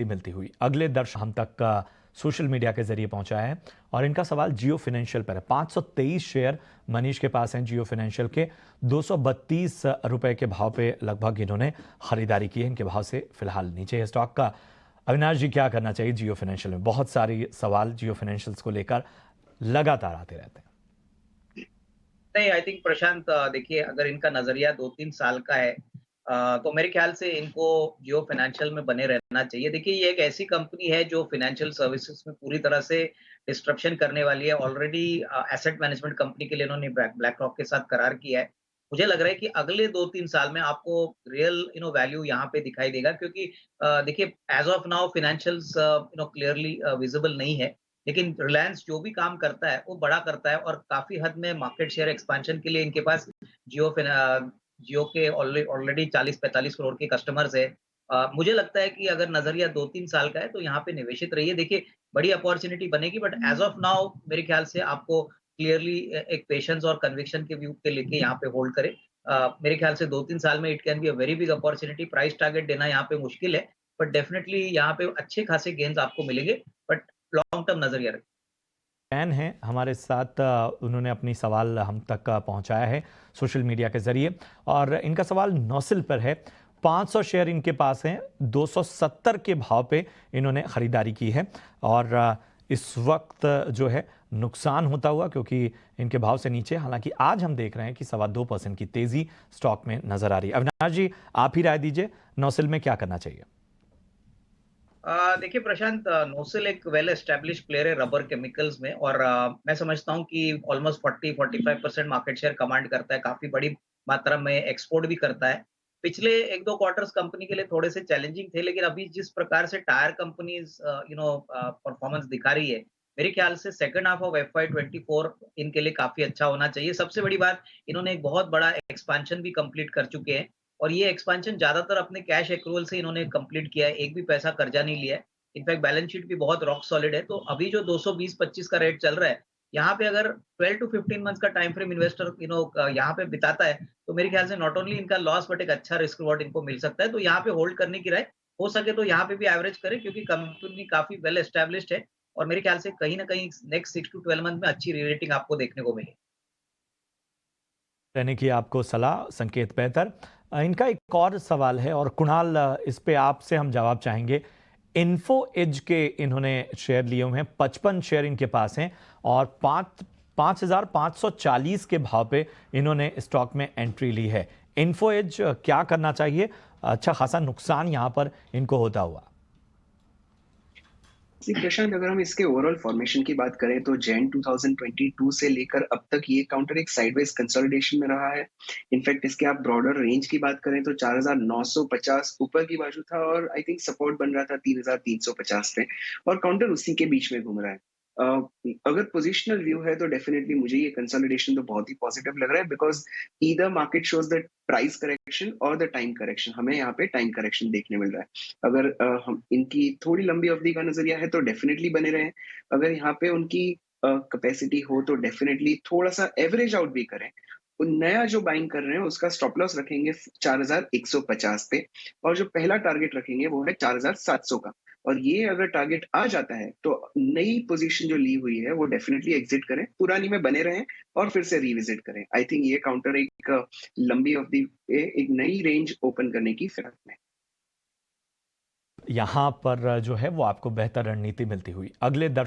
मिलती हुई। अगले दर्शक हम तक का सोशल मीडिया के जरिए पहुंचा है और इनका सवाल जियो फाइनेंशियल पर है। 523 शेयर मनीष के पास हैं जियो फाइनेंशियल के। 232 रुपए के भाव पे लगभग इन्होंने खरीदारी की है। इनके भाव से फिलहाल नीचे है स्टॉक का। अविनाश जी, क्या करना चाहिए जियो फाइनेंशियल में? बहुत सारी सवाल जियो फाइनेंशियल्स को लेकर लगातार आते रहते हैं। नहीं, आई थिंक प्रशांत, देखिए, अगर इनका नज़रिया 2-3 साल का है, तो मेरे ख्याल से इनको जियो फाइनेंशियल में बने रहना चाहिए। देखिए, ये एक ऐसी कंपनी है जो फाइनेंशियल सर्विसेज़ में पूरी तरह से डिस्ट्रप्शन करने वाली है। ऑलरेडी एसेट मैनेजमेंट कंपनी के लिए इन्होंने ब्लैक रॉक के साथ करार किया है। मुझे लग रहा है कि अगले 2-3 साल में आपको रियल वैल्यू यहाँ पे दिखाई देगा, क्योंकि देखिए, as of now financials clearly visible नहीं है। लेकिन रिलायंस जो भी काम करता है, वो बड़ा करता है और काफ़ी हद में मार्केट शेयर एक्सपेंशन के लिए इनके पास जियो के ऑलरेडी 40-45 करोड़ के कस्टमर्स हैं। मुझे लगता है कि अगर नज़रिया 2-3 साल का है, तो यहाँ पे निवेशित रहिए। देखिए, बड़ी अपॉर्च्युनिटी बनेगी, बट एज़ ऑफ नाउ मेरे ख्याल से आपको क्लियरली एक पेशेंस और कन्विक्शन के व्यू के लेके यहाँ पे होल्ड करें। मेरे ख्याल से 2-3 साल में it can be a very big opportunity. Price target देना यहाँ पे मुश्किल है, बट डेफिनिटली यहाँ पे अच्छे खासे गेन्स आपको मिलेंगे, बट लॉन्ग टर्म नज़रिया रखें। फैन हैं हमारे साथ, उन्होंने अपनी सवाल हम तक पहुंचाया है सोशल मीडिया के जरिए और इनका सवाल नौसिल पर है। 500 शेयर इनके पास हैं। 270 के भाव पे इन्होंने खरीदारी की है और इस वक्त जो है नुकसान होता हुआ, क्योंकि इनके भाव से नीचे। हालांकि आज हम देख रहे हैं कि 2.25% की तेजी स्टॉक में नजर आ रही है। अविनाश जी, आप ही राय दीजिए, नौसिल में क्या करना चाहिए? देखिए प्रशांत, नोसिल एक वेल एस्टैब्लिश्ड प्लेयर है रबर केमिकल्स में, और मैं समझता हूँ कि ऑलमोस्ट 40-45% मार्केट शेयर कमांड करता है, काफ़ी बड़ी मात्रा में एक्सपोर्ट भी करता है। पिछले 1-2 क्वार्टर्स कंपनी के लिए थोड़े से चैलेंजिंग थे, लेकिन अभी जिस प्रकार से टायर कंपनीज़ परफॉर्मेंस दिखा रही है, मेरे ख्याल से सेकंड हाफ ऑफ एफवाई 24 इनके लिए काफ़ी अच्छा होना चाहिए। सबसे बड़ी बात, इन्होंने एक बहुत बड़ा एक्सपेंशन भी कंप्लीट कर चुके हैं। और ये एक्सपेंशन ज़्यादातर अपने कैश एक्रूवल से इन्होंने कंप्लीट किया है, एक भी पैसा कर्जा नहीं लिया है। इनफैक्ट बैलेंस शीट भी बहुत रॉक सॉलिड है। तो अभी जो 220-25 का रेट चल रहा है, यहाँ पे अगर 12 टू 15 मंथ्स का टाइम फ्रेम इन्वेस्टर यहाँ पे बिताता है, तो मेरे ख्याल से नॉट ओनली इनका लॉस बट एक अच्छा रिस्क रिवॉर्ड इनको मिल सकता है। तो यहाँ पे होल्ड करने की राय, हो सके तो यहाँ पे भी एवरेज करें, क्योंकि कंपनी काफ़ी वेल एस्टैब्लिश्ड है और मेरे ख्याल से कहीं न कहीं नेक्स्ट 6 टू 12 मंथ में अच्छी री-रेटिंग आपको देखने को मिलेगी। रहने की आपको सलाह, संकेत बेहतर। इनका एक और सवाल है और कुणाल, इस पे आपसे हम जवाब चाहेंगे। इन्फो एज के इन्होंने शेयर लिए हुए हैं। 55 शेयर इनके पास हैं और 5,540 के भाव पे इन्होंने स्टॉक में एंट्री ली है। इन्फो एज क्या करना चाहिए? अच्छा खासा नुकसान यहां पर इनको होता हुआ। जी प्रशांत, अगर हम इसके ओवरऑल फॉर्मेशन की बात करें तो जैन 2022 से लेकर अब तक ये काउंटर एक साइडवेज कंसोलिडेशन में रहा है। इनफैक्ट इसके आप ब्रॉडर रेंज की बात करें तो 4,950 ऊपर की बाजू था और आई थिंक सपोर्ट बन रहा था 3,350 पे, और काउंटर उसी के बीच में घूम रहा है। अ, अगर पोजिशनल व्यू है तो डेफिनेटली मुझे ये कंसोलिडेशन तो बहुत ही पॉजिटिव लग रहा है, because either market shows the price correction और द टाइम करेक्शन। हमें यहाँ पे टाइम करेक्शन देखने मिल रहा है। अगर हम इनकी थोड़ी लंबी अवधि का नजरिया है तो डेफिनेटली बने रहें। अगर यहाँ पे उनकी कैपेसिटी हो तो डेफिनेटली थोड़ा सा एवरेज आउट भी करें। वो नया जो बाइंग कर रहे हैं उसका स्टॉप लॉस रखेंगे 4,150 पे, और जो पहला टारगेट रखेंगे वो है 4,700 का। और ये अगर टारगेट आ जाता है तो नई पोजीशन जो ली हुई है वो डेफिनेटली एग्जिट करें, पुरानी में बने रहें और फिर से रिविजिट करें। आई थिंक ये काउंटर एक लंबी अवधि पे एक नई रेंज ओपन करने की फिराक में। यहां पर जो है वो आपको बेहतर रणनीति मिलती हुई। अगले दर्शक